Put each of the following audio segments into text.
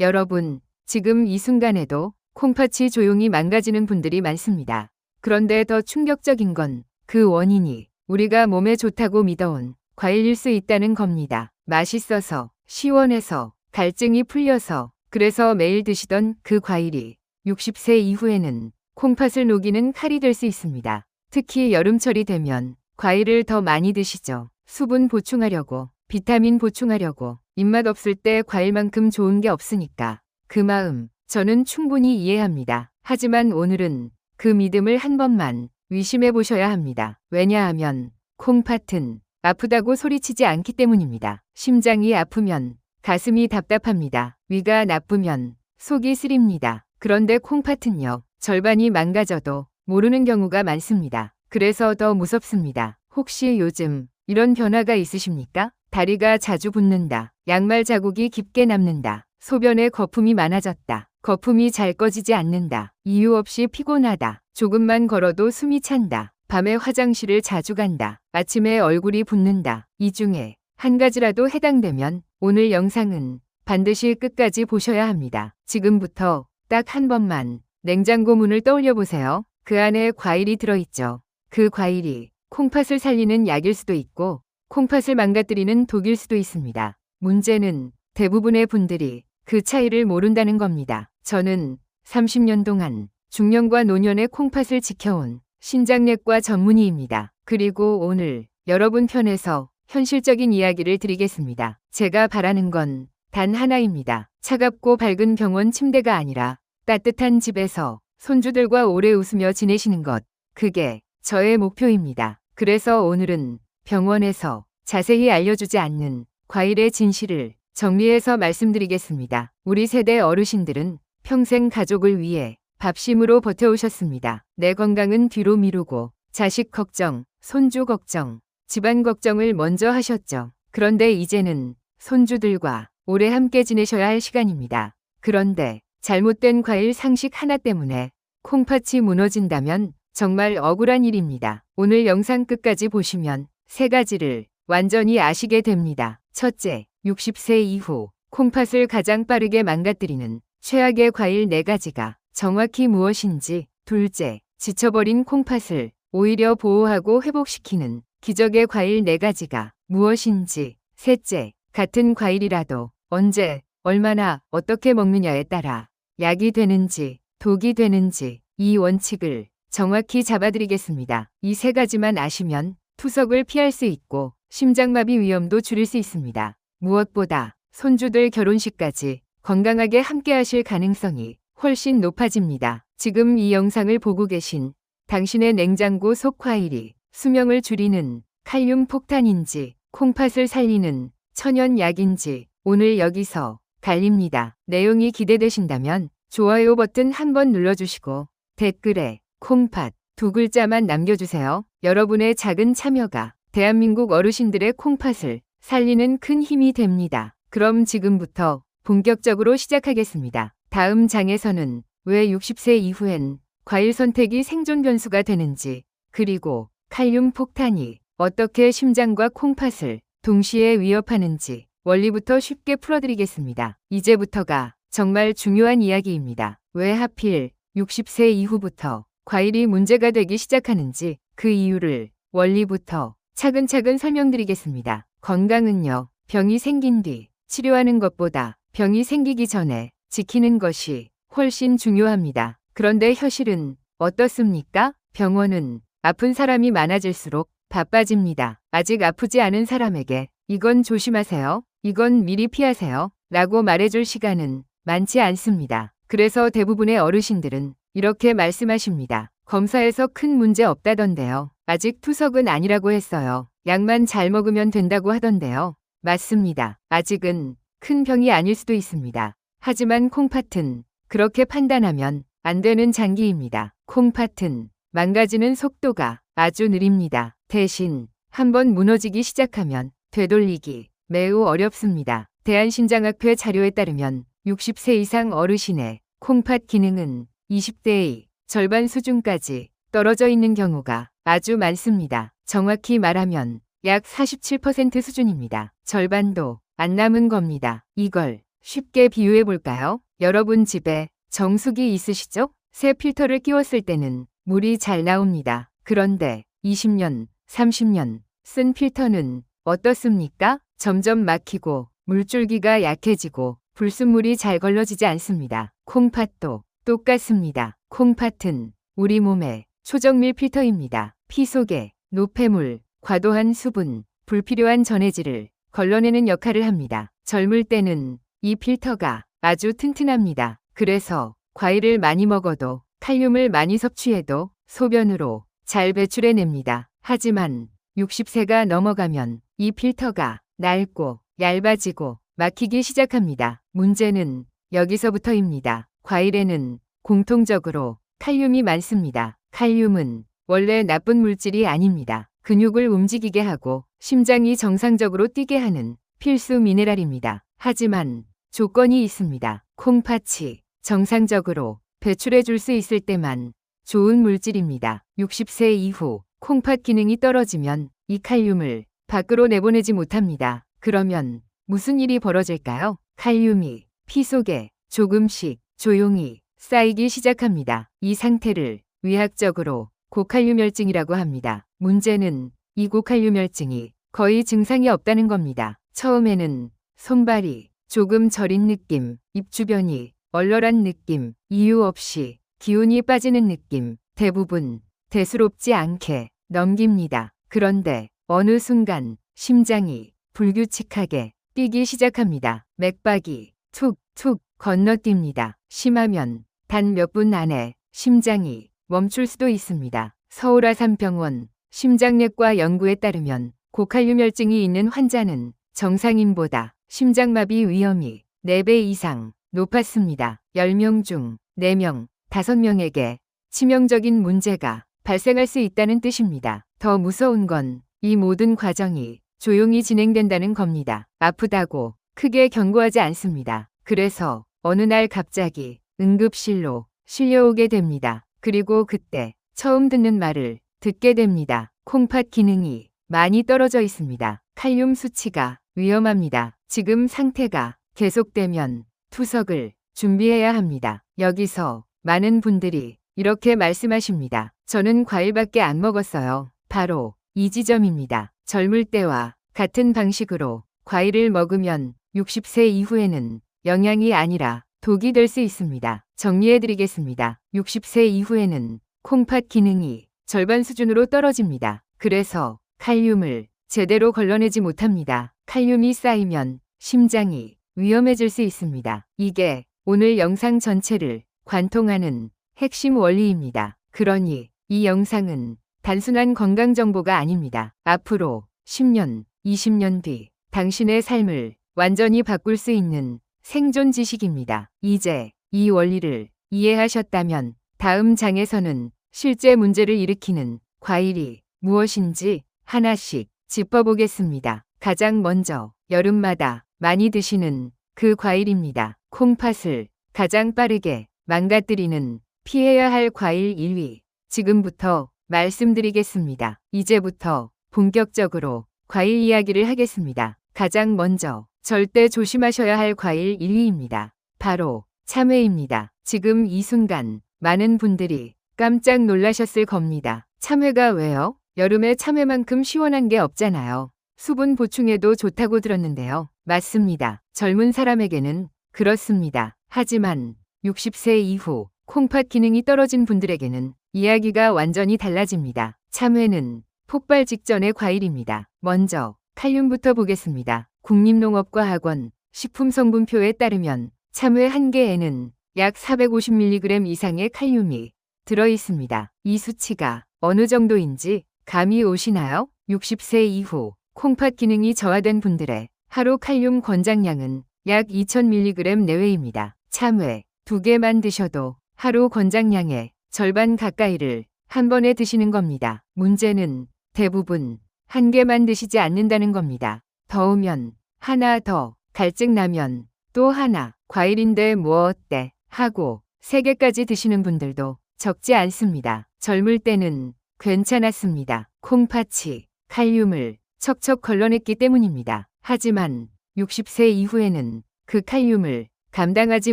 여러분, 지금 이 순간에도 콩팥이 조용히 망가지는 분들이 많습니다. 그런데 더 충격적인 건 그 원인이 우리가 몸에 좋다고 믿어온 과일일 수 있다는 겁니다. 맛있어서, 시원해서, 갈증이 풀려서, 그래서 매일 드시던 그 과일이 60세 이후에는 콩팥을 녹이는 칼이 될 수 있습니다. 특히 여름철이 되면 과일을 더 많이 드시죠. 수분 보충하려고, 비타민 보충하려고. 입맛 없을 때 과일만큼 좋은 게 없으니까. 그 마음 저는 충분히 이해합니다. 하지만 오늘은 그 믿음을 한 번만 의심해 보셔야 합니다. 왜냐하면 콩팥은 아프다고 소리치지 않기 때문입니다. 심장이 아프면 가슴이 답답합니다. 위가 나쁘면 속이 쓰립니다. 그런데 콩팥은요, 절반이 망가져도 모르는 경우가 많습니다. 그래서 더 무섭습니다. 혹시 요즘 이런 변화가 있으십니까? 다리가 자주 붓는다. 양말 자국이 깊게 남는다. 소변에 거품이 많아졌다. 거품이 잘 꺼지지 않는다. 이유 없이 피곤하다. 조금만 걸어도 숨이 찬다. 밤에 화장실을 자주 간다. 아침에 얼굴이 붓는다. 이 중에 한 가지라도 해당되면 오늘 영상은 반드시 끝까지 보셔야 합니다. 지금부터 딱 한 번만 냉장고 문을 떠올려 보세요. 그 안에 과일이 들어있죠. 그 과일이 콩팥을 살리는 약일 수도 있고 콩팥을 망가뜨리는 독일 수도 있습니다. 문제는 대부분의 분들이 그 차이를 모른다는 겁니다. 저는 30년 동안 중년과 노년의 콩팥을 지켜온 신장내과 전문의입니다. 그리고 오늘 여러분 편에서 현실적인 이야기를 드리겠습니다. 제가 바라는 건 단 하나입니다. 차갑고 밝은 병원 침대가 아니라 따뜻한 집에서 손주들과 오래 웃으며 지내시는 것. 그게 저의 목표입니다. 그래서 오늘은 병원에서 자세히 알려주지 않는 과일의 진실을 정리해서 말씀드리겠습니다. 우리 세대 어르신들은 평생 가족을 위해 밥심으로 버텨오셨습니다. 내 건강은 뒤로 미루고 자식 걱정, 손주 걱정, 집안 걱정을 먼저 하셨죠. 그런데 이제는 손주들과 오래 함께 지내셔야 할 시간입니다. 그런데 잘못된 과일 상식 하나 때문에 콩팥이 무너진다면 정말 억울한 일입니다. 오늘 영상 끝까지 보시면 세 가지를 완전히 아시게 됩니다. 첫째, 60세 이후 콩팥을 가장 빠르게 망가뜨리는 최악의 과일 4가지가 정확히 무엇인지. 둘째, 지쳐버린 콩팥을 오히려 보호하고 회복시키는 기적의 과일 4가지가 무엇인지. 셋째, 같은 과일이라도 언제, 얼마나, 어떻게 먹느냐에 따라 약이 되는지, 독이 되는지 이 원칙을 정확히 잡아드리겠습니다. 이 3가지만 아시면 투석을 피할 수 있고 심장마비 위험도 줄일 수 있습니다. 무엇보다 손주들 결혼식까지 건강하게 함께 하실 가능성이 훨씬 높아집니다. 지금 이 영상을 보고 계신 당신의 냉장고 속 과일이 수명을 줄이는 칼륨 폭탄인지 콩팥을 살리는 천연 약인지 오늘 여기서 갈립니다. 내용이 기대되신다면 좋아요 버튼 한번 눌러주시고 댓글에 콩팥 2글자만 남겨주세요. 여러분의 작은 참여가 대한민국 어르신들의 콩팥을 살리는 큰 힘이 됩니다. 그럼 지금부터 본격적으로 시작하겠습니다. 다음 장에서는 왜 60세 이후엔 과일 선택이 생존 변수가 되는지, 그리고 칼륨 폭탄이 어떻게 심장과 콩팥을 동시에 위협하는지 원리부터 쉽게 풀어드리겠습니다. 이제부터가 정말 중요한 이야기입니다. 왜 하필 60세 이후부터 과일이 문제가 되기 시작하는지 그 이유를 원리부터 차근차근 설명드리겠습니다. 건강은요, 병이 생긴 뒤 치료하는 것보다 병이 생기기 전에 지키는 것이 훨씬 중요합니다. 그런데 현실은 어떻습니까? 병원은 아픈 사람이 많아질수록 바빠집니다. 아직 아프지 않은 사람에게 이건 조심하세요, 이건 미리 피하세요 라고 말해줄 시간은 많지 않습니다. 그래서 대부분의 어르신들은 이렇게 말씀하십니다. 검사에서 큰 문제 없다던데요. 아직 투석은 아니라고 했어요. 약만 잘 먹으면 된다고 하던데요. 맞습니다. 아직은 큰 병이 아닐 수도 있습니다. 하지만 콩팥은 그렇게 판단하면 안 되는 장기입니다. 콩팥은 망가지는 속도가 아주 느립니다. 대신 한번 무너지기 시작하면 되돌리기 매우 어렵습니다. 대한신장학회 자료에 따르면 60세 이상 어르신의 콩팥 기능은 20대의 절반 수준까지 떨어져 있는 경우가 아주 많습니다. 정확히 말하면 약 47% 수준입니다. 절반도 안 남은 겁니다. 이걸 쉽게 비유해 볼까요? 여러분 집에 정수기 있으시죠? 새 필터를 끼웠을 때는 물이 잘 나옵니다. 그런데 20년, 30년 쓴 필터는 어떻습니까? 점점 막히고 물줄기가 약해지고 불순물이 잘 걸러지지 않습니다. 콩팥도 똑같습니다. 콩팥은 우리 몸의 초정밀 필터입니다. 피 속의 노폐물, 과도한 수분, 불필요한 전해질을 걸러내는 역할을 합니다. 젊을 때는 이 필터가 아주 튼튼합니다. 그래서 과일을 많이 먹어도 칼륨을 많이 섭취해도 소변으로 잘 배출해냅니다. 하지만 60세가 넘어가면 이 필터가 낡고 얇아지고 막히기 시작합니다. 문제는 여기서부터입니다. 과일에는 공통적으로 칼륨이 많습니다. 칼륨은 원래 나쁜 물질이 아닙니다. 근육을 움직이게 하고 심장이 정상적으로 뛰게 하는 필수 미네랄입니다. 하지만 조건이 있습니다. 콩팥이 정상적으로 배출해 줄 수 있을 때만 좋은 물질입니다. 60세 이후 콩팥 기능이 떨어지면 이 칼륨을 밖으로 내보내지 못합니다. 그러면 무슨 일이 벌어질까요? 칼륨이 피 속에 조금씩 조용히 쌓이기 시작합니다. 이 상태를 의학적으로 고칼륨혈증이라고 합니다. 문제는 이 고칼륨혈증이 거의 증상이 없다는 겁니다. 처음에는 손발이 조금 저린 느낌, 입 주변이 얼얼한 느낌, 이유 없이 기운이 빠지는 느낌, 대부분 대수롭지 않게 넘깁니다. 그런데 어느 순간 심장이 불규칙하게 뛰기 시작합니다. 맥박이 툭툭 건너뜁니다. 심하면 단 몇 분 안에 심장이 멈출 수도 있습니다. 서울아산병원 심장내과 연구에 따르면 고칼륨혈증이 있는 환자는 정상인보다 심장마비 위험이 4배 이상 높았습니다. 10명 중 4명, 5명에게 치명적인 문제가 발생할 수 있다는 뜻입니다. 더 무서운 건 이 모든 과정이 조용히 진행된다는 겁니다. 아프다고 크게 경고하지 않습니다. 그래서 어느 날 갑자기 응급실로 실려오게 됩니다. 그리고 그때 처음 듣는 말을 듣게 됩니다. 콩팥 기능이 많이 떨어져 있습니다. 칼륨 수치가 위험합니다. 지금 상태가 계속되면 투석을 준비해야 합니다. 여기서 많은 분들이 이렇게 말씀하십니다. 저는 과일밖에 안 먹었어요. 바로 이 지점입니다. 젊을 때와 같은 방식으로 과일을 먹으면 60세 이후에는 영양이 아니라 독이 될 수 있습니다. 정리해드리겠습니다. 60세 이후에는 콩팥 기능이 절반 수준으로 떨어집니다. 그래서 칼륨을 제대로 걸러내지 못합니다. 칼륨이 쌓이면 심장이 위험해질 수 있습니다. 이게 오늘 영상 전체를 관통하는 핵심 원리입니다. 그러니 이 영상은 단순한 건강 정보가 아닙니다. 앞으로 10년, 20년 뒤 당신의 삶을 완전히 바꿀 수 있는 생존 지식입니다. 이제 이 원리를 이해하셨다면 다음 장에서는 실제 문제를 일으키는 과일이 무엇인지 하나씩 짚어보겠습니다. 가장 먼저 여름마다 많이 드시는 그 과일입니다. 콩팥을 가장 빠르게 망가뜨리는 피해야 할 과일 1위. 지금부터 말씀드리겠습니다. 이제부터 본격적으로 과일 이야기를 하겠습니다. 가장 먼저 절대 조심하셔야 할 과일 1위입니다. 바로 참외입니다. 지금 이 순간 많은 분들이 깜짝 놀라셨을 겁니다. 참외가 왜요? 여름에 참외만큼 시원한 게 없잖아요. 수분 보충에도 좋다고 들었는데요. 맞습니다. 젊은 사람에게는 그렇습니다. 하지만 60세 이후 콩팥 기능이 떨어진 분들에게는 이야기가 완전히 달라집니다. 참외는 폭발 직전의 과일입니다. 먼저 칼륨부터 보겠습니다. 국립농업과학원 식품성분표에 따르면 참외 한 개에는 약 450mg 이상의 칼륨이 들어있습니다. 이 수치가 어느 정도인지 감이 오시나요? 60세 이후 콩팥 기능이 저하된 분들의 하루 칼륨 권장량은 약 2000mg 내외입니다. 참외 2개만 드셔도 하루 권장량의 절반 가까이를 한 번에 드시는 겁니다. 문제는 대부분 한 개만 드시지 않는다는 겁니다. 더우면 하나 더, 갈증나면 또 하나, 과일인데 뭐 어때 하고 3개까지 드시는 분들도 적지 않습니다. 젊을 때는 괜찮았습니다. 콩팥이 칼륨을 척척 걸러냈기 때문입니다. 하지만 60세 이후에는 그 칼륨을 감당하지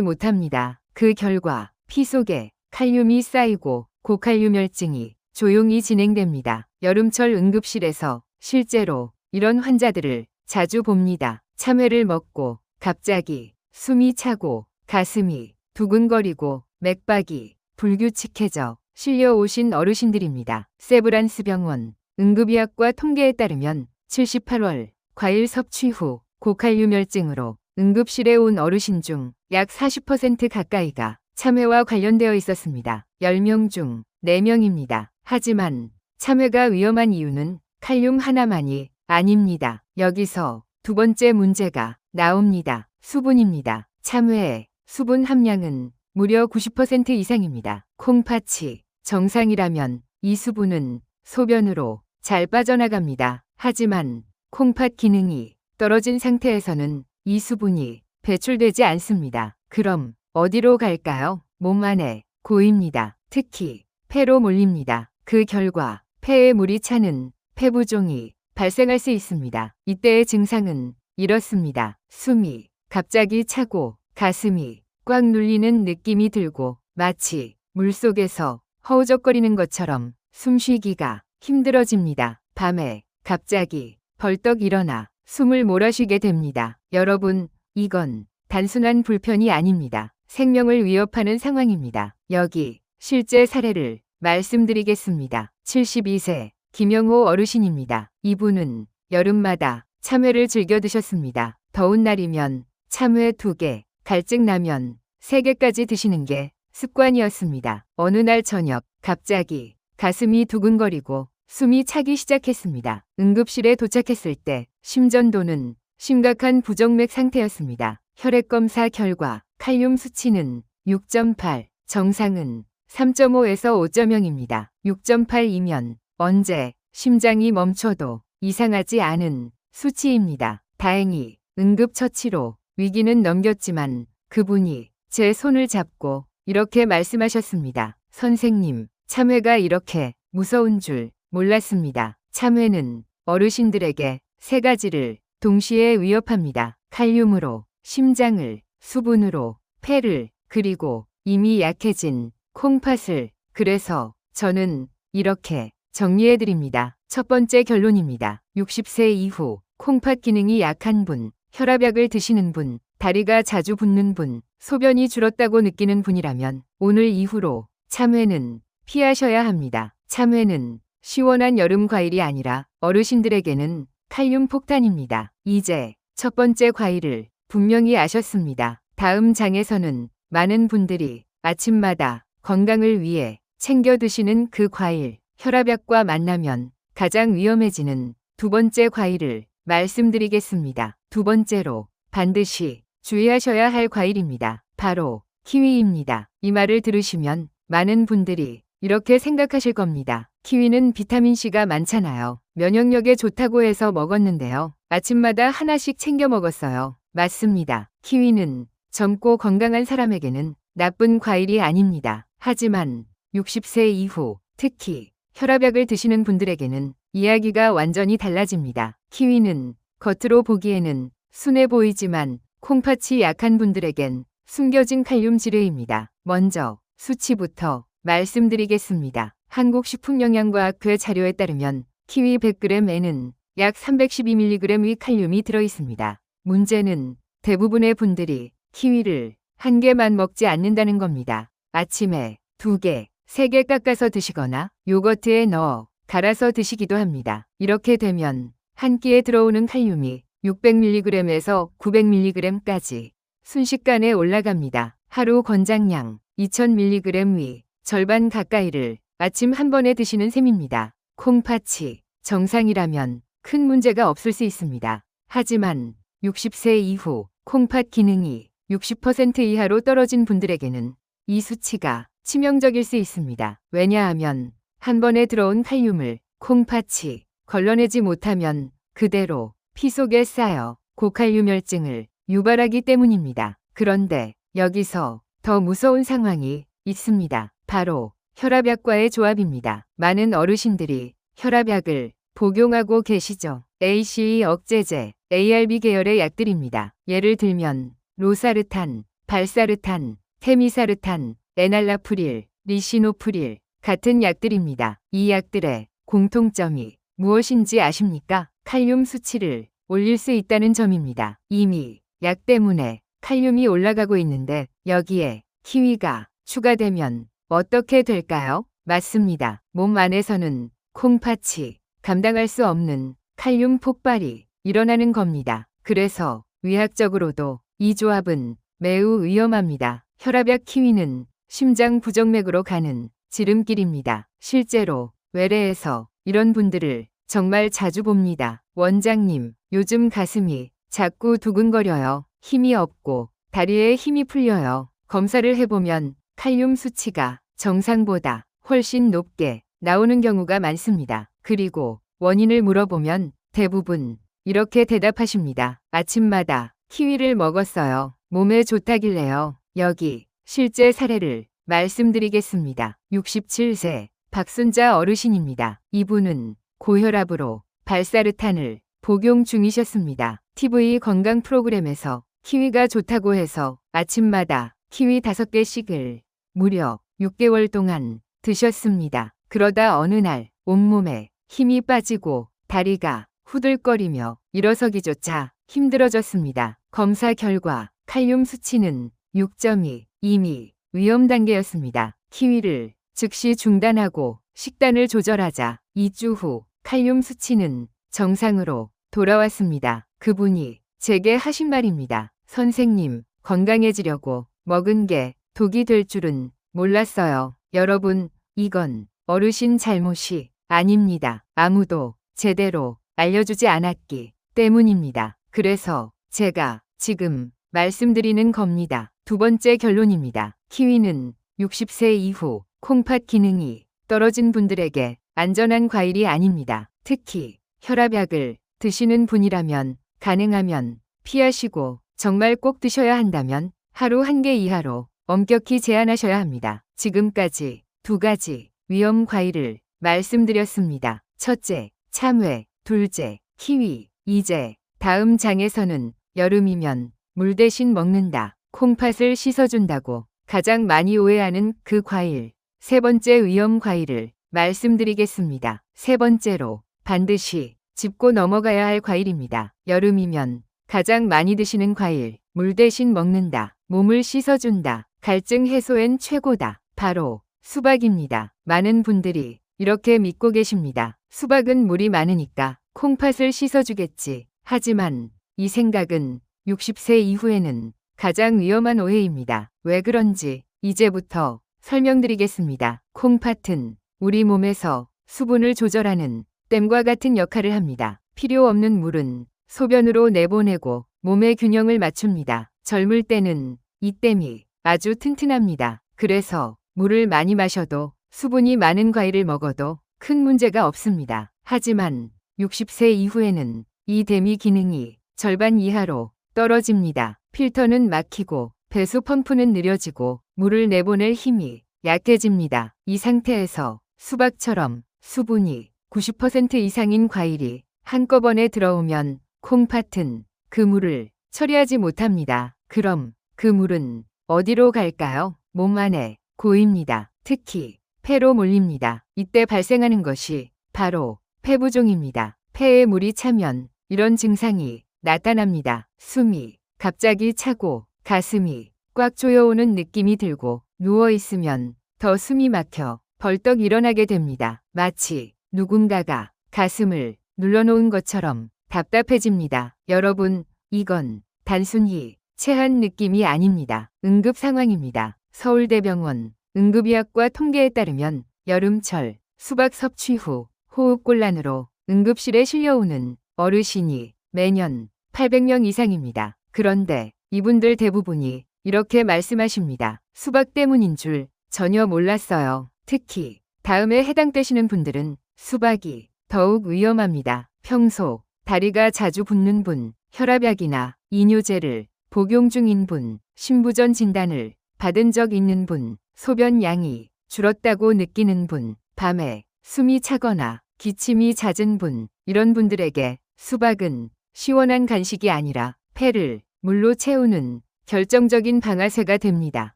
못합니다. 그 결과 피 속에 칼륨이 쌓이고 고칼륨혈증이 조용히 진행됩니다. 여름철 응급실에서 실제로 이런 환자들을 자주 봅니다. 참외를 먹고 갑자기 숨이 차고 가슴이 두근거리고 맥박이 불규칙해져 실려오신 어르신들입니다. 세브란스 병원 응급의학과 통계에 따르면 78월 과일 섭취 후 고칼륨혈증으로 응급실에 온 어르신 중 약 40% 가까이가 참외와 관련되어 있었습니다. 10명 중 4명입니다. 하지만 참외가 위험한 이유는 칼륨 하나만이 아닙니다. 여기서 두 번째 문제가 나옵니다. 수분입니다. 참외의 수분 함량은 무려 90% 이상입니다. 콩팥이 정상이라면 이 수분은 소변으로 잘 빠져나갑니다. 하지만 콩팥 기능이 떨어진 상태에서는 이 수분이 배출되지 않습니다. 그럼 어디로 갈까요? 몸 안에 고입니다. 특히 폐로 몰립니다. 그 결과 폐에 물이 차는 폐부종이 발생할 수 있습니다. 이때의 증상은 이렇습니다. 숨이 갑자기 차고 가슴이 꽉 눌리는 느낌이 들고 마치 물속에서 허우적거리는 것처럼 숨쉬기가 힘들어집니다. 밤에 갑자기 벌떡 일어나 숨을 몰아쉬게 됩니다. 여러분, 이건 단순한 불편이 아닙니다. 생명을 위협하는 상황입니다. 여기 실제 사례를 말씀드리겠습니다. 72세 김영호 어르신입니다. 이분은 여름마다 참외를 즐겨 드셨습니다. 더운 날이면 참외 2개, 갈증나면 3개까지 드시는 게 습관이었습니다. 어느 날 저녁 갑자기 가슴이 두근거리고 숨이 차기 시작했습니다. 응급실에 도착했을 때 심전도는 심각한 부정맥 상태였습니다. 혈액검사 결과 칼륨 수치는 6.8, 정상은 3.5에서 5.0입니다. 6.8이면 언제 심장이 멈춰도 이상하지 않은 수치입니다. 다행히 응급처치로 위기는 넘겼지만 그분이 제 손을 잡고 이렇게 말씀하셨습니다. 선생님, 참외가 이렇게 무서운 줄 몰랐습니다. 참외는 어르신들에게 3가지를 동시에 위협합니다. 칼륨으로 심장을, 수분으로 폐를, 그리고 이미 약해진 콩팥을. 그래서 저는 이렇게 정리해드립니다. 첫 번째 결론입니다. 60세 이후 콩팥 기능이 약한 분, 혈압약을 드시는 분, 다리가 자주 붓는 분, 소변이 줄었다고 느끼는 분이라면 오늘 이후로 참외는 피하셔야 합니다. 참외는 시원한 여름 과일이 아니라 어르신들에게는 칼륨 폭탄입니다. 이제 첫 번째 과일을 분명히 아셨습니다. 다음 장에서는 많은 분들이 아침마다 건강을 위해 챙겨 드시는 그 과일, 혈압약과 만나면 가장 위험해지는 두 번째 과일을 말씀드리겠습니다. 두 번째로 반드시 주의하셔야 할 과일입니다. 바로 키위입니다. 이 말을 들으시면 많은 분들이 이렇게 생각하실 겁니다. 키위는 비타민C가 많잖아요. 면역력에 좋다고 해서 먹었는데요. 아침마다 하나씩 챙겨 먹었어요. 맞습니다. 키위는 젊고 건강한 사람에게는 나쁜 과일이 아닙니다. 하지만 60세 이후 특히 혈압약을 드시는 분들에게는 이야기가 완전히 달라집니다. 키위는 겉으로 보기에는 순해 보이지만 콩팥이 약한 분들에겐 숨겨진 칼륨 지뢰입니다. 먼저 수치부터 말씀드리겠습니다. 한국식품영양과학회 자료에 따르면 키위 100g에는 약 312mg의 칼륨이 들어있습니다. 문제는 대부분의 분들이 키위를 한 개만 먹지 않는다는 겁니다. 아침에 2개, 3개 깎아서 드시거나 요거트에 넣어 갈아서 드시기도 합니다. 이렇게 되면 한 끼에 들어오는 칼륨이 600mg에서 900mg까지 순식간에 올라갑니다. 하루 권장량 2000mg의 절반 가까이를 아침 한 번에 드시는 셈입니다. 콩팥이 정상이라면 큰 문제가 없을 수 있습니다. 하지만 60세 이후 콩팥 기능이 60% 이하로 떨어진 분들에게는 이 수치가 치명적일 수 있습니다. 왜냐하면 한 번에 들어온 칼륨을 콩팥이 걸러내지 못하면 그대로 피 속에 쌓여 고칼륨혈증을 유발하기 때문입니다. 그런데 여기서 더 무서운 상황이 있습니다. 바로 혈압약과의 조합입니다. 많은 어르신들이 혈압약을 복용하고 계시죠. ACE 억제제, ARB 계열의 약들입니다. 예를 들면 로사르탄, 발사르탄, 테미사르탄, 에날라프릴, 리시노프릴 같은 약들입니다. 이 약들의 공통점이 무엇인지 아십니까? 칼륨 수치를 올릴 수 있다는 점입니다. 이미 약 때문에 칼륨이 올라가고 있는데 여기에 키위가 추가되면 어떻게 될까요? 맞습니다. 몸 안에서는 콩팥이 감당할 수 없는 칼륨 폭발이 일어나는 겁니다. 그래서 의학적으로도 이 조합은 매우 위험합니다. 혈압약 키위는 심장 부정맥으로 가는 지름길입니다. 실제로 외래에서 이런 분들을 정말 자주 봅니다. 원장님, 요즘 가슴이 자꾸 두근거려요. 힘이 없고 다리에 힘이 풀려요. 검사를 해보면 칼륨 수치가 정상보다 훨씬 높게 나오는 경우가 많습니다. 그리고 원인을 물어보면 대부분 이렇게 대답하십니다. 아침마다 키위를 먹었어요. 몸에 좋다길래요. 여기 실제 사례를 말씀드리겠습니다. 67세 박순자 어르신입니다. 이분은 고혈압으로 발사르탄을 복용 중이셨습니다. TV 건강 프로그램에서 키위가 좋다고 해서 아침마다 키위 5개씩을 무려 6개월 동안 드셨습니다. 그러다 어느 날 온몸에 힘이 빠지고 다리가 후들거리며 일어서기조차 힘들어졌습니다. 검사 결과 칼륨 수치는 6.2, 이미 위험 단계였습니다. 키위를 즉시 중단하고 식단을 조절하자 2주 후 칼륨 수치는 정상으로 돌아왔습니다. 그분이 제게 하신 말입니다. 선생님, 건강해지려고 먹은 게 독이 될 줄은 몰랐어요. 여러분, 이건 어르신 잘못이 아닙니다. 아무도 제대로 알려주지 않았기 때문입니다. 그래서 제가 지금 말씀드리는 겁니다. 두 번째 결론입니다. 키위는 60세 이후 콩팥 기능이 떨어진 분들에게 안전한 과일이 아닙니다. 특히 혈압약을 드시는 분이라면 가능하면 피하시고 정말 꼭 드셔야 한다면 하루 1개 이하로 엄격히 제한하셔야 합니다. 지금까지 2가지 위험 과일을 말씀드렸습니다. 첫째, 참외, 둘째, 키위. 이제 다음 장에서는 여름이면 물 대신 먹는다. 콩팥을 씻어준다고 가장 많이 오해하는 그 과일. 세 번째 위험 과일을 말씀드리겠습니다. 세 번째로 반드시 짚고 넘어가야 할 과일입니다. 여름이면 가장 많이 드시는 과일. 물 대신 먹는다. 몸을 씻어준다. 갈증 해소엔 최고다. 바로 수박입니다. 많은 분들이 이렇게 믿고 계십니다. 수박은 물이 많으니까 콩팥을 씻어주겠지. 하지만 이 생각은 60세 이후에는 가장 위험한 오해입니다. 왜 그런지 이제부터 설명드리겠습니다. 콩팥은 우리 몸에서 수분을 조절하는 댐과 같은 역할을 합니다. 필요 없는 물은 소변으로 내보내고 몸의 균형을 맞춥니다. 젊을 때는 이 댐이 아주 튼튼합니다. 그래서 물을 많이 마셔도 수분이 많은 과일을 먹어도 큰 문제가 없습니다. 하지만 60세 이후에는 이 댐이 기능이 절반 이하로 떨어집니다. 필터는 막히고 배수 펌프는 느려지고 물을 내보낼 힘이 약해집니다. 이 상태에서 수박처럼 수분이 90% 이상인 과일이 한꺼번에 들어오면 콩팥은 그 물을 처리하지 못합니다. 그럼 그 물은 어디로 갈까요? 몸 안에 고입니다. 특히 폐로 몰립니다. 이때 발생하는 것이 바로 폐부종입니다. 폐에 물이 차면 이런 증상이 나타납니다. 숨이 갑자기 차고 가슴이 꽉 조여오는 느낌이 들고 누워있으면 더 숨이 막혀 벌떡 일어나게 됩니다. 마치 누군가가 가슴을 눌러놓은 것처럼 답답해집니다. 여러분, 이건 단순히 체한 느낌이 아닙니다. 응급 상황입니다. 서울대병원 응급의학과 통계에 따르면 여름철 수박 섭취 후 호흡곤란으로 응급실에 실려오는 어르신이 매년 800명 이상입니다. 그런데 이분들 대부분이 이렇게 말씀하십니다. 수박 때문인 줄 전혀 몰랐어요. 특히 다음에 해당되시는 분들은 수박이 더욱 위험합니다. 평소 다리가 자주 붓는 분, 혈압약이나 이뇨제를 복용 중인 분, 신부전 진단을 받은 적 있는 분, 소변 양이 줄었다고 느끼는 분, 밤에 숨이 차거나 기침이 잦은 분, 이런 분들에게 수박은 시원한 간식이 아니라 폐를 물로 채우는 결정적인 방아쇠가 됩니다.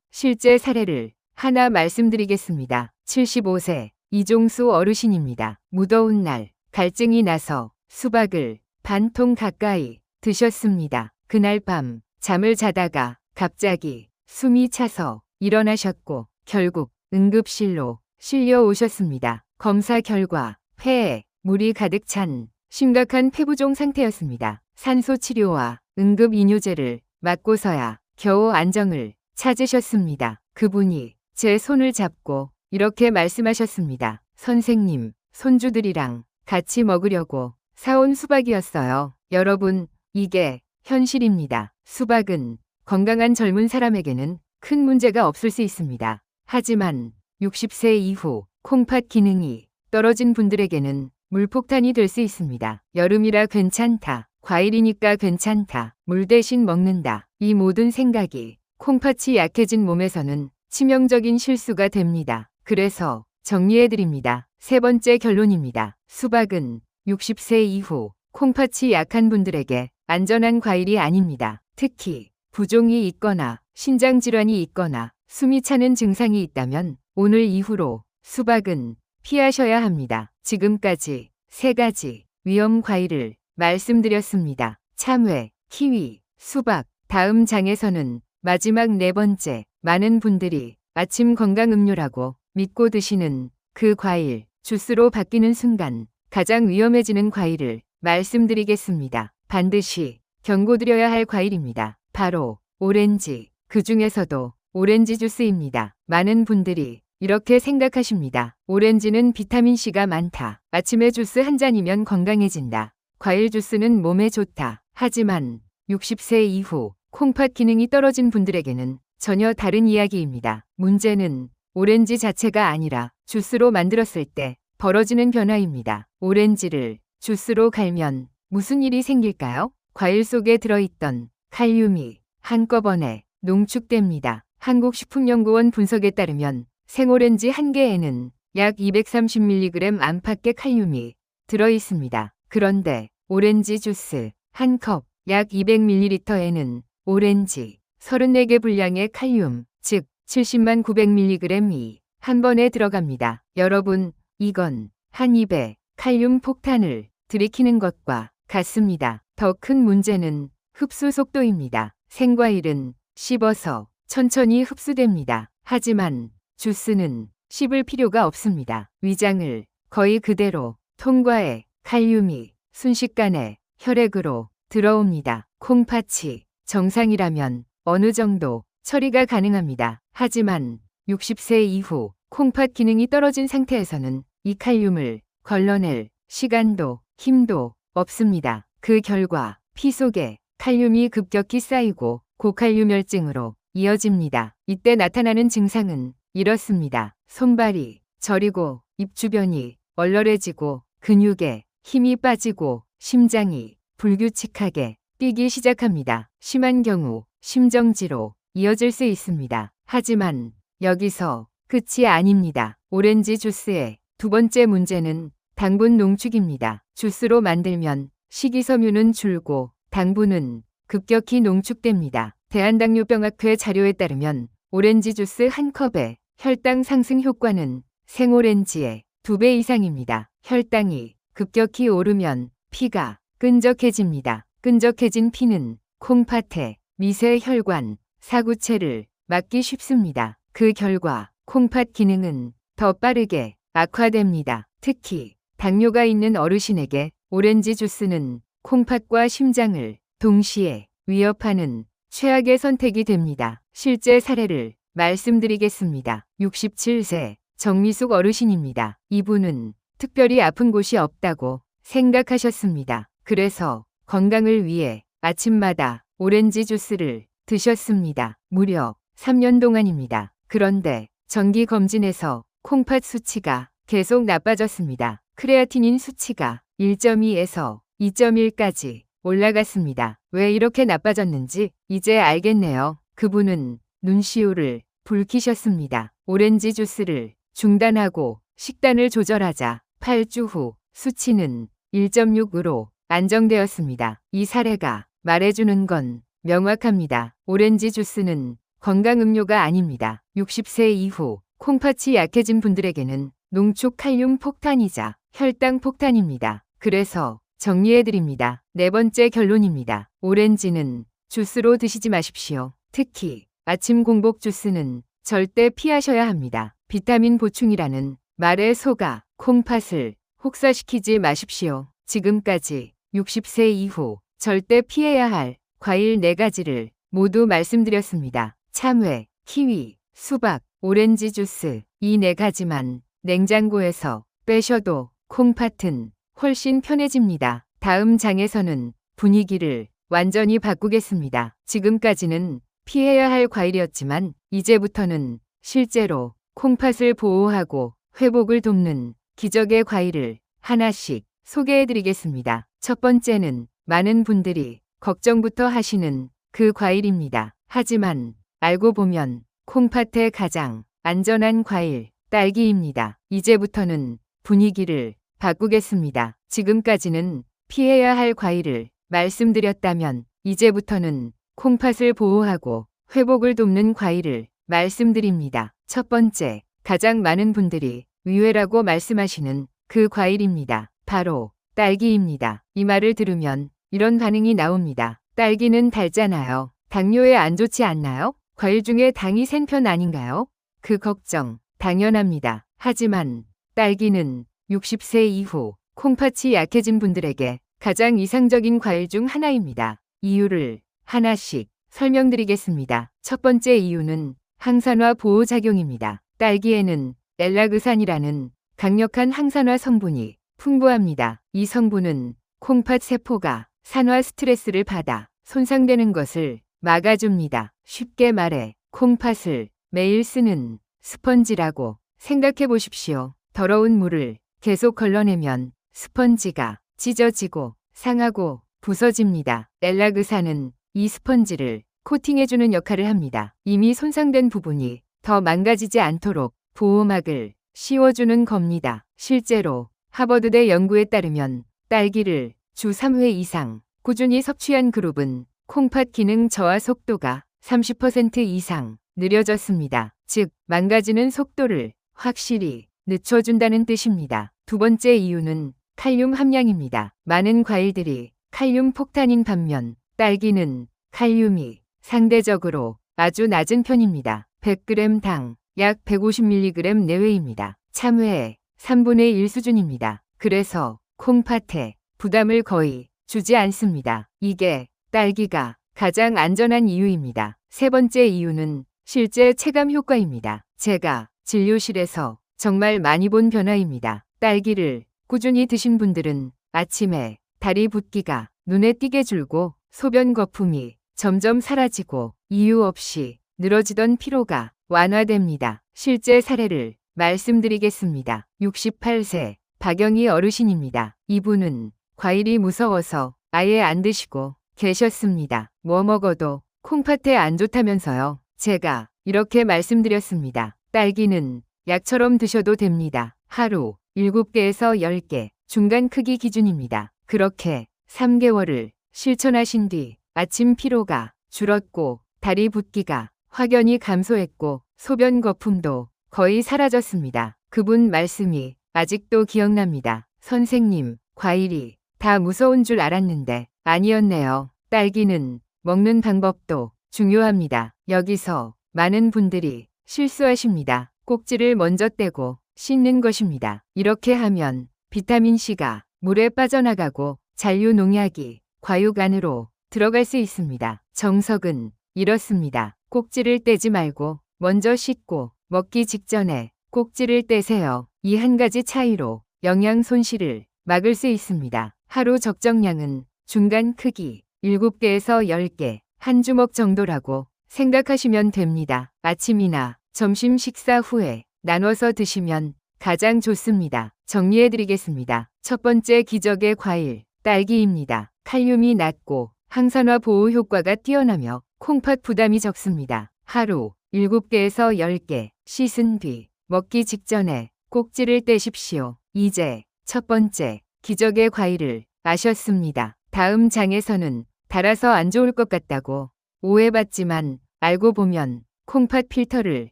실제 사례를 하나 말씀드리겠습니다. 75세 이종수 어르신입니다. 무더운 날 갈증이 나서 수박을 반 통 가까이 드셨습니다. 그날 밤 잠을 자다가 갑자기 숨이 차서 일어나셨고 결국 응급실로 실려 오셨습니다. 검사 결과 폐에 물이 가득 찬 심각한 폐부종 상태였습니다. 산소 치료와 응급 이뇨제를 맞고서야 겨우 안정을 찾으셨습니다. 그분이 제 손을 잡고 이렇게 말씀하셨습니다. 선생님, 손주들이랑 같이 먹으려고 사온 수박이었어요. 여러분, 이게 현실입니다. 수박은 건강한 젊은 사람에게는 큰 문제가 없을 수 있습니다. 하지만 60세 이후 콩팥 기능이 떨어진 분들에게는 물폭탄이 될 수 있습니다. 여름이라 괜찮다. 과일이니까 괜찮다. 물 대신 먹는다. 이 모든 생각이 콩팥이 약해진 몸에서는 치명적인 실수가 됩니다. 그래서 정리해드립니다. 세 번째 결론입니다. 수박은 60세 이후 콩팥이 약한 분들에게 안전한 과일이 아닙니다. 특히 부종이 있거나 신장질환이 있거나 숨이 차는 증상이 있다면 오늘 이후로 수박은 피하셔야 합니다. 지금까지 3가지 위험 과일을 말씀드렸습니다. 참외, 키위, 수박. 다음 장에서는 마지막 4번째, 많은 분들이 아침 건강 음료라고 믿고 드시는 그 과일, 주스로 바뀌는 순간 가장 위험해지는 과일을 말씀드리겠습니다. 반드시 경고드려야 할 과일입니다. 바로 오렌지, 그 중에서도 오렌지 주스입니다. 많은 분들이 이렇게 생각하십니다. 오렌지는 비타민C가 많다. 아침에 주스 한 잔이면 건강해진다. 과일 주스는 몸에 좋다. 하지만 60세 이후 콩팥 기능이 떨어진 분들에게는 전혀 다른 이야기입니다. 문제는 오렌지 자체가 아니라 주스로 만들었을 때 벌어지는 변화입니다. 오렌지를 주스로 갈면 무슨 일이 생길까요? 과일 속에 들어있던 칼륨이 한꺼번에 농축됩니다. 한국식품연구원 분석에 따르면 생오렌지 한 개에는 약 230mg 안팎의 칼륨이 들어있습니다. 그런데 오렌지 주스 한 컵 약 200ml에는 오렌지 34개 분량의 칼륨, 즉 70만 900mg이 한 번에 들어갑니다. 여러분, 이건 한 입에 칼륨 폭탄을 들이키는 것과 같습니다. 더 큰 문제는 흡수 속도입니다. 생과일은 씹어서 천천히 흡수됩니다. 하지만 주스는 씹을 필요가 없습니다. 위장을 거의 그대로 통과해 칼륨이 순식간에 혈액으로 들어옵니다. 콩팥이 정상이라면 어느 정도 처리가 가능합니다. 하지만 60세 이후 콩팥 기능이 떨어진 상태에서는 이 칼륨을 걸러낼 시간도 힘도 없습니다. 그 결과 피 속에 칼륨이 급격히 쌓이고 고칼륨혈증으로 이어집니다. 이때 나타나는 증상은 이렇습니다. 손발이 저리고 입 주변이 얼얼해지고 근육에 힘이 빠지고 심장이 불규칙하게 뛰기 시작합니다. 심한 경우 심정지로 이어질 수 있습니다. 하지만 여기서 끝이 아닙니다. 오렌지 주스의 두 번째 문제는 당분 농축입니다. 주스로 만들면 식이섬유는 줄고 당분은 급격히 농축됩니다. 대한당뇨병학회 자료에 따르면 오렌지 주스 한 컵의 혈당 상승 효과는 생오렌지의 2배 이상입니다. 혈당이 급격히 오르면 피가 끈적해집니다. 끈적해진 피는 콩팥의 미세 혈관, 사구체를 막기 쉽습니다. 그 결과 콩팥 기능은 더 빠르게 악화됩니다. 특히 당뇨가 있는 어르신에게 오렌지 주스는 콩팥과 심장을 동시에 위협하는 최악의 선택이 됩니다. 실제 사례를 말씀드리겠습니다. 67세 정미숙 어르신입니다. 이분은 특별히 아픈 곳이 없다고 생각하셨습니다. 그래서 건강을 위해 아침마다 오렌지 주스를 드셨습니다. 무려 3년 동안입니다. 그런데 정기 검진에서 콩팥 수치가 계속 나빠졌습니다. 크레아티닌 수치가 1.2에서 2.1까지 올라갔습니다. 왜 이렇게 나빠졌는지 이제 알겠네요. 그분은 눈시울을 붉히셨습니다. 오렌지 주스를 중단하고 식단을 조절하자 8주 후 수치는 1.6으로 안정되었습니다. 이 사례가 말해주는 건 명확합니다. 오렌지 주스는 건강음료가 아닙니다. 60세 이후 콩팥이 약해진 분들에게는 농축 칼륨 폭탄이자 혈당 폭탄입니다. 그래서 정리해드립니다. 네 번째 결론입니다. 오렌지는 주스로 드시지 마십시오. 특히 아침 공복 주스는 절대 피하셔야 합니다. 비타민 보충이라는 말에 속아 콩팥을 혹사시키지 마십시오. 지금까지 60세 이후 절대 피해야 할 과일 4가지를 모두 말씀드렸습니다. 참외, 키위, 수박, 오렌지 주스 이 4가지만 냉장고에서 빼셔도 콩팥은 훨씬 편해집니다. 다음 장에서는 분위기를 완전히 바꾸겠습니다. 지금까지는 피해야 할 과일이었지만 이제부터는 실제로 콩팥을 보호하고 회복을 돕는 기적의 과일을 하나씩 소개해드리겠습니다. 첫 번째는 많은 분들이 걱정부터 하시는 그 과일입니다. 하지만 알고 보면 콩팥에 가장 안전한 과일 딸기입니다. 이제부터는 분위기를 바꾸겠습니다. 지금까지는 피해야 할 과일을 말씀드렸다면 이제부터는 콩팥을 보호하고 회복을 돕는 과일을 말씀드립니다. 첫 번째, 가장 많은 분들이 위외라고 말씀하시는 그 과일입니다. 바로 딸기입니다. 이 말을 들으면 이런 반응이 나옵니다. 딸기는 달잖아요. 당뇨에 안 좋지 않나요? 과일 중에 당이 센 편 아닌가요? 그 걱정 당연합니다. 하지만 딸기는 60세 이후 콩팥이 약해진 분들에게 가장 이상적인 과일 중 하나입니다. 이유를 하나씩 설명드리겠습니다. 첫 번째 이유는 항산화 보호작용입니다. 딸기에는 엘라그산이라는 강력한 항산화 성분이 풍부합니다. 이 성분은 콩팥 세포가 산화 스트레스를 받아 손상되는 것을 막아줍니다. 쉽게 말해 콩팥을 매일 쓰는 스펀지라고 생각해 보십시오. 더러운 물을 계속 걸러내면 스펀지가 찢어지고 상하고 부서집니다. 엘라그산은 이 스펀지를 코팅해주는 역할을 합니다. 이미 손상된 부분이 더 망가지지 않도록 보호막을 씌워주는 겁니다. 실제로 하버드대 연구에 따르면 딸기를 주 3회 이상 꾸준히 섭취한 그룹은 콩팥 기능 저하 속도가 30% 이상 느려졌습니다. 즉, 망가지는 속도를 확실히 늦춰준다는 뜻입니다. 두 번째 이유는 칼륨 함량입니다. 많은 과일들이 칼륨 폭탄인 반면 딸기는 칼륨이 상대적으로 아주 낮은 편입니다. 100g 당 약 150mg 내외입니다. 참외의 3분의 1 수준입니다. 그래서 콩팥에 부담을 거의 주지 않습니다. 이게 딸기가 가장 안전한 이유입니다. 세 번째 이유는 실제 체감 효과입니다. 제가 진료실에서 정말 많이 본 변화입니다. 딸기를 꾸준히 드신 분들은 아침에 다리 붓기가 눈에 띄게 줄고 소변 거품이 점점 사라지고 이유 없이 늘어지던 피로가 완화됩니다. 실제 사례를 말씀드리겠습니다. 68세 박영희 어르신입니다. 이분은 과일이 무서워서 아예 안 드시고 계셨습니다. 뭐 먹어도 콩팥에 안 좋다면서요. 제가 이렇게 말씀드렸습니다. 딸기는 약처럼 드셔도 됩니다. 하루 7개에서 10개 중간 크기 기준입니다. 그렇게 3개월을 실천하신 뒤 아침 피로가 줄었고 다리 붓기가 확연히 감소했고 소변 거품도 거의 사라졌습니다. 그분 말씀이 아직도 기억납니다. 선생님, 과일이 다 무서운 줄 알았는데 아니었네요. 딸기는 먹는 방법도 중요합니다. 여기서 많은 분들이 실수하십니다. 꼭지를 먼저 떼고 씻는 것입니다. 이렇게 하면 비타민C가 물에 빠져나가고 잔류 농약이 과육 안으로 들어갈 수 있습니다. 정석은 이렇습니다. 꼭지를 떼지 말고 먼저 씻고 먹기 직전에 꼭지를 떼세요. 이 한 가지 차이로 영양 손실을 막을 수 있습니다. 하루 적정량은 중간 크기 7개에서 10개, 한 주먹 정도라고 생각하시면 됩니다. 아침이나 점심 식사 후에 나눠서 드시면 가장 좋습니다. 정리해드리겠습니다. 첫 번째 기적의 과일, 딸기입니다. 칼륨이 낮고 항산화 보호 효과가 뛰어나며 콩팥 부담이 적습니다. 하루 7개에서 10개 씻은 뒤 먹기 직전에 꼭지를 떼십시오. 이제 첫 번째 기적의 과일을 아셨습니다. 다음 장에서는 달아서 안 좋을 것 같다고 오해받지만 알고 보면 콩팥 필터를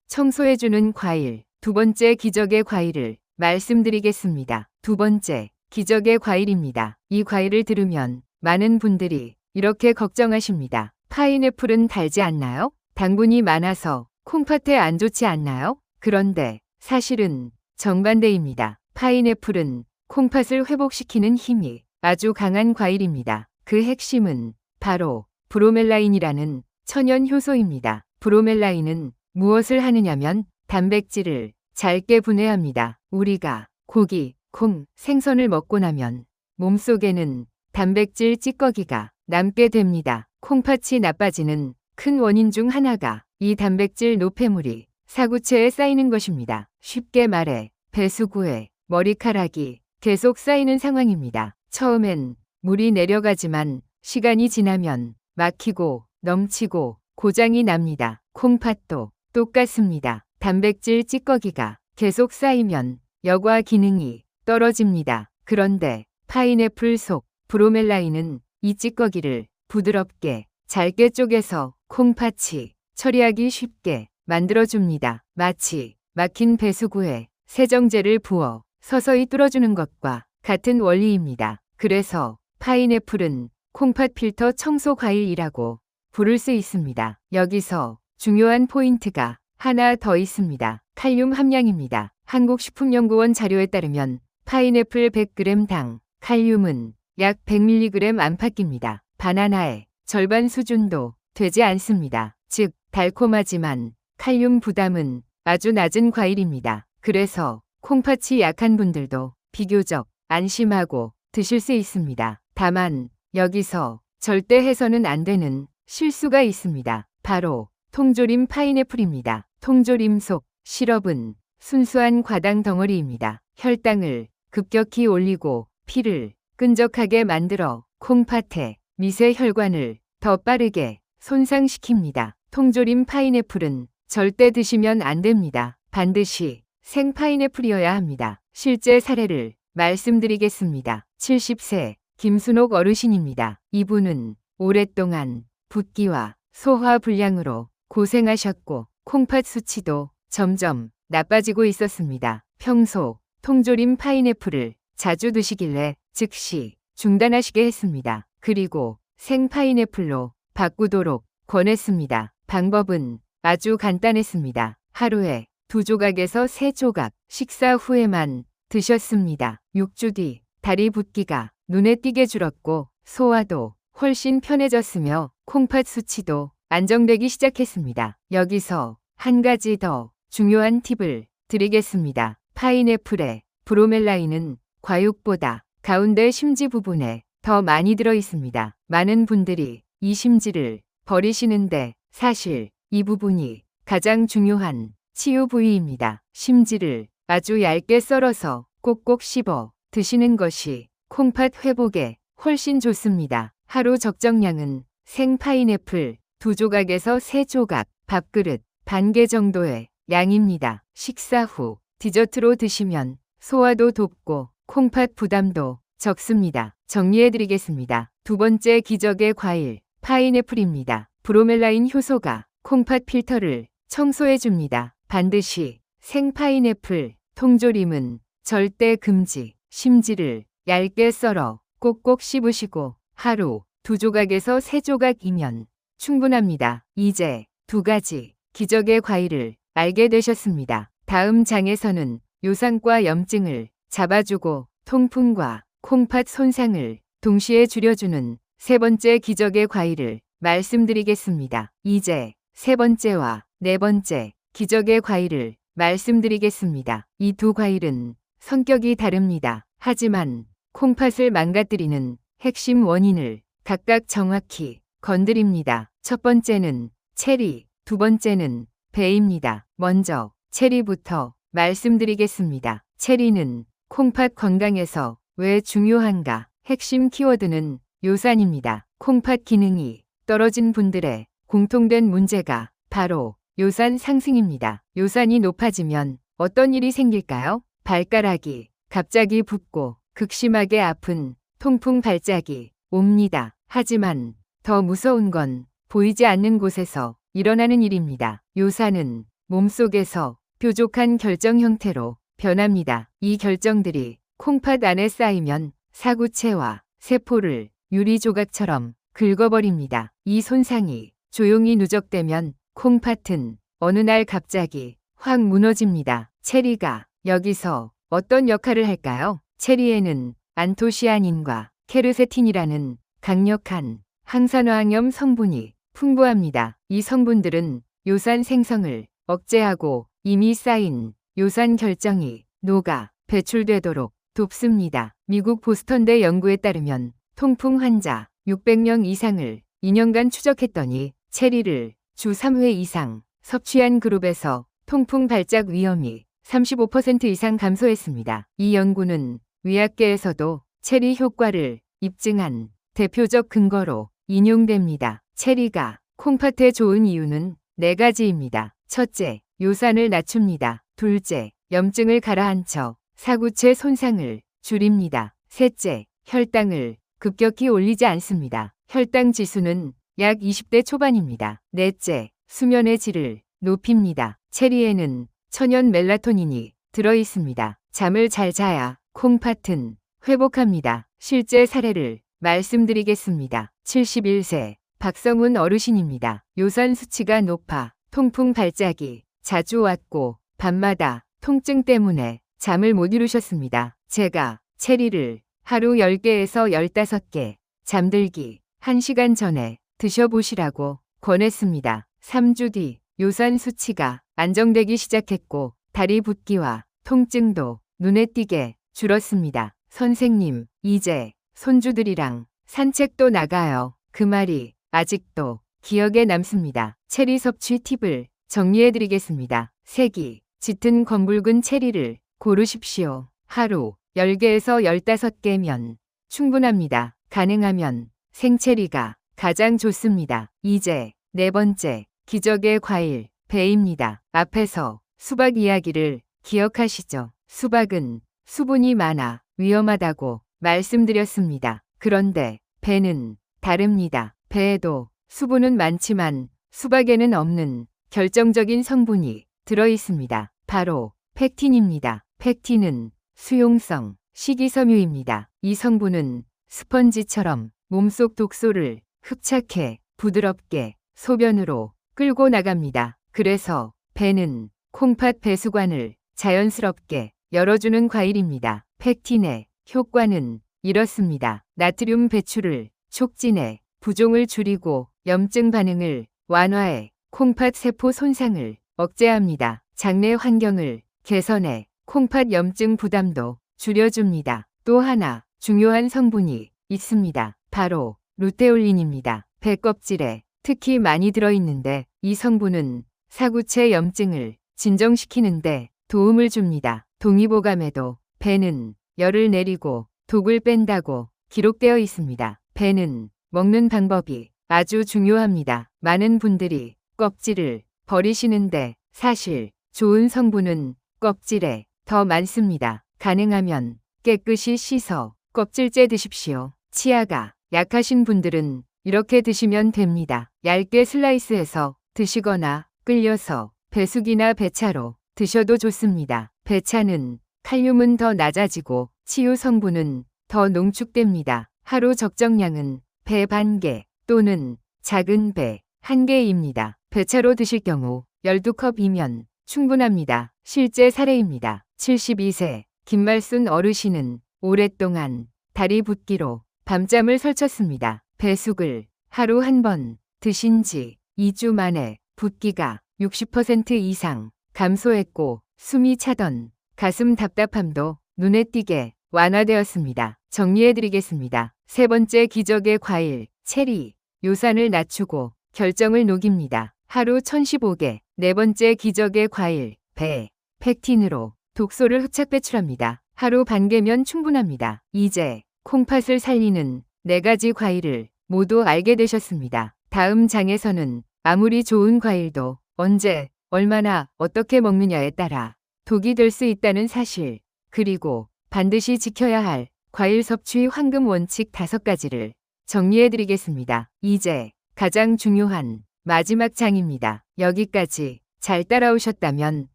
청소해주는 과일. 두 번째 기적의 과일을 말씀드리겠습니다. 두 번째 기적의 과일입니다. 이 과일을 들으면 많은 분들이 이렇게 걱정하십니다. 파인애플은 달지 않나요? 당분이 많아서 콩팥에 안 좋지 않나요? 그런데 사실은 정반대입니다. 파인애플은 콩팥을 회복시키는 힘이 아주 강한 과일입니다. 그 핵심은 바로 브로멜라인이라는 천연 효소입니다. 브로멜라인은 무엇을 하느냐면 단백질을 잘게 분해합니다. 우리가 고기, 콩, 생선을 먹고 나면 몸속에는 단백질 찌꺼기가 남게 됩니다. 콩팥이 나빠지는 큰 원인 중 하나가 이 단백질 노폐물이 사구체에 쌓이는 것입니다. 쉽게 말해 배수구에 머리카락이 계속 쌓이는 상황입니다. 처음엔 물이 내려가지만 시간이 지나면 막히고 넘치고 고장이 납니다. 콩팥도 똑같습니다. 단백질 찌꺼기가 계속 쌓이면 여과 기능이 떨어집니다. 그런데 파인애플 속 브로멜라인은 이 찌꺼기를 부드럽게 잘게 쪼개서 콩팥이 처리하기 쉽게 만들어줍니다. 마치 막힌 배수구에 세정제를 부어 서서히 뚫어주는 것과 같은 원리입니다. 그래서 파인애플은 콩팥 필터 청소 과일이라고 부를 수 있습니다. 여기서 중요한 포인트가 하나 더 있습니다. 칼륨 함량입니다. 한국식품연구원 자료에 따르면 파인애플 100g당 칼륨은 약 100mg 안팎입니다. 바나나의 절반 수준도 되지 않습니다. 즉 달콤하지만 칼륨 부담은 아주 낮은 과일입니다. 그래서 콩팥이 약한 분들도 비교적 안심하고 드실 수 있습니다. 다만 여기서 절대 해서는 안 되는 실수가 있습니다. 바로 통조림 파인애플입니다. 통조림 속 시럽은 순수한 과당 덩어리입니다. 혈당을 급격히 올리고 피를 끈적하게 만들어 콩팥의 미세 혈관을 더 빠르게 손상시킵니다. 통조림 파인애플은 절대 드시면 안 됩니다. 반드시 생 파인애플이어야 합니다. 실제 사례를 말씀드리겠습니다. 70세 김순옥 어르신입니다. 이분은 오랫동안 붓기와 소화 불량으로 고생하셨고 콩팥 수치도 점점 나빠지고 있었습니다. 평소 통조림 파인애플을 자주 드시길래 즉시 중단하시게 했습니다. 그리고 생 파인애플로 바꾸도록 권했습니다. 방법은 아주 간단했습니다. 하루에 2조각에서 3조각 식사 후에만 드셨습니다. 6주 뒤 다리 붓기가 눈에 띄게 줄었고 소화도 훨씬 편해졌으며 콩팥 수치도 안정되기 시작했습니다. 여기서 한 가지 더 중요한 팁을 드리겠습니다. 파인애플의 브로멜라인은 과육보다 가운데 심지 부분에 더 많이 들어 있습니다. 많은 분들이 이 심지를 버리시는데 사실 이 부분이 가장 중요한 치유 부위입니다. 심지를 아주 얇게 썰어서 꼭꼭 씹어 드시는 것이 콩팥 회복에 훨씬 좋습니다. 하루 적정량은 생 파인애플 2조각에서 3조각, 밥그릇 반 개 정도의 양입니다. 식사 후 디저트로 드시면 소화도 돕고 콩팥 부담도 적습니다. 정리해드리겠습니다. 두 번째 기적의 과일, 파인애플입니다. 브로멜라인 효소가 콩팥 필터를 청소해줍니다. 반드시 생 파인애플, 통조림은 절대 금지. 심지를 얇게 썰어 꼭꼭 씹으시고 하루 2조각에서 3조각이면 충분합니다. 이제 2가지 기적의 과일을 알게 되셨습니다. 다음 장에서는 요산과 염증을 잡아주고 통풍과 콩팥 손상을 동시에 줄여주는 세 번째 기적의 과일을 말씀드리겠습니다. 이제 세 번째와 네 번째 기적의 과일을 말씀드리겠습니다. 이 두 과일은 성격이 다릅니다. 하지만 콩팥을 망가뜨리는 핵심 원인을 각각 정확히 건드립니다. 첫 번째는 체리, 두 번째는 배입니다. 먼저 체리부터 말씀드리겠습니다. 체리는 콩팥 건강에서 왜 중요한가? 핵심 키워드는 요산입니다. 콩팥 기능이 떨어진 분들의 공통된 문제가 바로 요산 상승입니다. 요산이 높아지면 어떤 일이 생길까요? 발가락이 갑자기 붓고 극심하게 아픈 통풍 발작이 옵니다. 하지만 더 무서운 건 보이지 않는 곳에서 일어나는 일입니다. 요산은 몸속에서 뾰족한 결정 형태로 변합니다. 이 결정들이 콩팥 안에 쌓이면 사구체와 세포를 유리 조각처럼 긁어버립니다. 이 손상이 조용히 누적되면 콩팥은 어느 날 갑자기 확 무너집니다. 체리가 여기서 어떤 역할을 할까요? 체리에는 안토시아닌과 케르세틴이라는 강력한 항산화학염 성분이 풍부합니다. 이 성분들은 요산 생성을 억제하고 이미 쌓인 요산 결정이 녹아 배출되도록 돕습니다. 미국 보스턴대 연구에 따르면 통풍 환자 600명 이상을 2년간 추적했더니 체리를 주 3회 이상 섭취한 그룹에서 통풍 발작 위험이 35% 이상 감소했습니다. 이 연구는 의학계에서도 체리 효과를 입증한 대표적 근거로 인용됩니다. 체리가 콩팥에 좋은 이유는 4가지입니다. 첫째, 요산을 낮춥니다. 둘째, 염증을 가라앉혀 사구체 손상을 줄입니다. 셋째, 혈당을 급격히 올리지 않습니다. 혈당 지수는 약 20대 초반입니다. 넷째, 수면의 질을 높입니다. 체리에는 천연 멜라토닌이 들어있습니다. 잠을 잘 자야 콩팥은 회복합니다. 실제 사례를 말씀드리겠습니다. 71세 박성훈 어르신입니다. 요산 수치가 높아 통풍 발작이 자주 왔고 밤마다 통증 때문에 잠을 못 이루셨습니다. 제가 체리를 하루 10개에서 15개 잠들기 1시간 전에 드셔보시라고 권했습니다. 3주 뒤 요산 수치가 안정되기 시작했고 다리 붓기와 통증도 눈에 띄게 줄었습니다. 선생님, 이제 손주들이랑 산책도 나가요. 그 말이 아직도 기억에 남습니다. 체리 섭취 팁을 정리해드리겠습니다. 색이 짙은 검붉은 체리를 고르십시오. 하루 10개에서 15개면 충분합니다. 가능하면 생체리가 가장 좋습니다. 이제 4번째, 기적의 과일, 배입니다. 앞에서 수박 이야기를 기억하시죠? 수박은 수분이 많아 위험하다고 말씀드렸습니다. 그런데 배는 다릅니다. 배에도 수분은 많지만 수박에는 없는 결정적인 성분이 들어있습니다. 바로 펙틴입니다. 펙틴은 수용성 식이섬유입니다. 이 성분은 스펀지처럼 몸속 독소를 흡착해 부드럽게 소변으로 끌고 나갑니다. 그래서 배는 콩팥 배수관을 자연스럽게 열어주는 과일입니다. 펙틴의 효과는 이렇습니다. 나트륨 배출을 촉진해 부종을 줄이고 염증 반응을 완화해 콩팥 세포 손상을 억제합니다. 장내 환경을 개선해 콩팥 염증 부담도 줄여줍니다. 또 하나 중요한 성분이 있습니다. 바로 루테올린입니다. 배 껍질에 특히 많이 들어있는데 이 성분은 사구체 염증을 진정시키는데 도움을 줍니다. 동의보감에도 배는 열을 내리고 독을 뺀다고 기록되어 있습니다. 배는 먹는 방법이 아주 중요합니다. 많은 분들이 껍질을 버리시는데 사실 좋은 성분은 껍질에 더 많습니다. 가능하면 깨끗이 씻어 껍질째 드십시오. 치아가 약하신 분들은 이렇게 드시면 됩니다. 얇게 슬라이스해서 드시거나 끓여서 배숙이나 배차로 드셔도 좋습니다. 배차는 칼륨은 더 낮아지고 치유 성분은 더 농축됩니다. 하루 적정량은 배 반 개 또는 작은 배 1개입니다. 배차로 드실 경우 12컵이면 충분합니다. 실제 사례입니다. 72세 김말순 어르신은 오랫동안 다리 붓기로 밤잠을 설쳤습니다. 배숙을 하루 1번 드신 지 2주 만에 붓기가 60% 이상 감소했고 숨이 차던 가슴 답답함도 눈에 띄게 완화되었습니다. 정리해드리겠습니다. 3번째 기적의 과일, 체리, 요산을 낮추고 결정을 녹입니다. 하루 1015개. 4번째 기적의 과일, 배, 펙틴으로 독소를 흡착 배출합니다. 하루 반 개면 충분합니다. 이제 콩팥을 살리는 4가지 과일을 모두 알게 되셨습니다. 다음 장에서는 아무리 좋은 과일도 언제, 얼마나, 어떻게 먹느냐에 따라 독이 될 수 있다는 사실, 그리고 반드시 지켜야 할 과일 섭취 황금 원칙 5가지를 정리해드리겠습니다. 이제 가장 중요한 마지막 장입니다. 여기까지 잘 따라오셨다면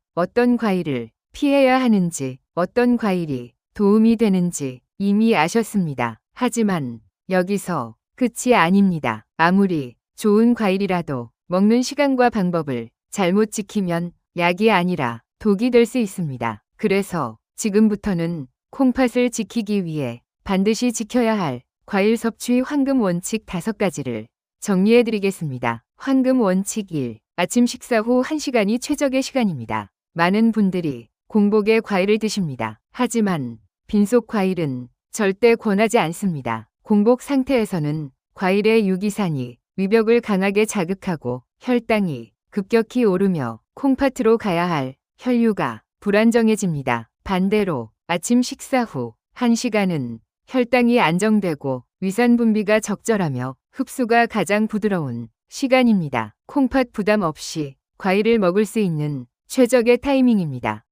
어떤 과일을 피해야 하는지, 어떤 과일이 도움이 되는지 이미 아셨습니다. 하지만 여기서 끝이 아닙니다. 아무리 좋은 과일이라도 먹는 시간과 방법을 잘못 지키면 약이 아니라 독이 될 수 있습니다. 그래서 지금부터는 콩팥을 지키기 위해 반드시 지켜야 할 과일 섭취 황금 원칙 5가지를 정리해 드리겠습니다. 황금 원칙 1. 아침 식사 후 1시간이 최적의 시간입니다. 많은 분들이 공복에 과일을 드십니다. 하지만 빈속 과일은 절대 권하지 않습니다. 공복 상태에서는 과일의 유기산이 위벽을 강하게 자극하고 혈당이 급격히 오르며 콩팥으로 가야 할 혈류가 불안정해집니다. 반대로 아침 식사 후 1시간은 혈당이 안정되고 위산 분비가 적절하며 흡수가 가장 부드러운 시간입니다. 콩팥 부담 없이 과일을 먹을 수 있는 최적의 타이밍입니다.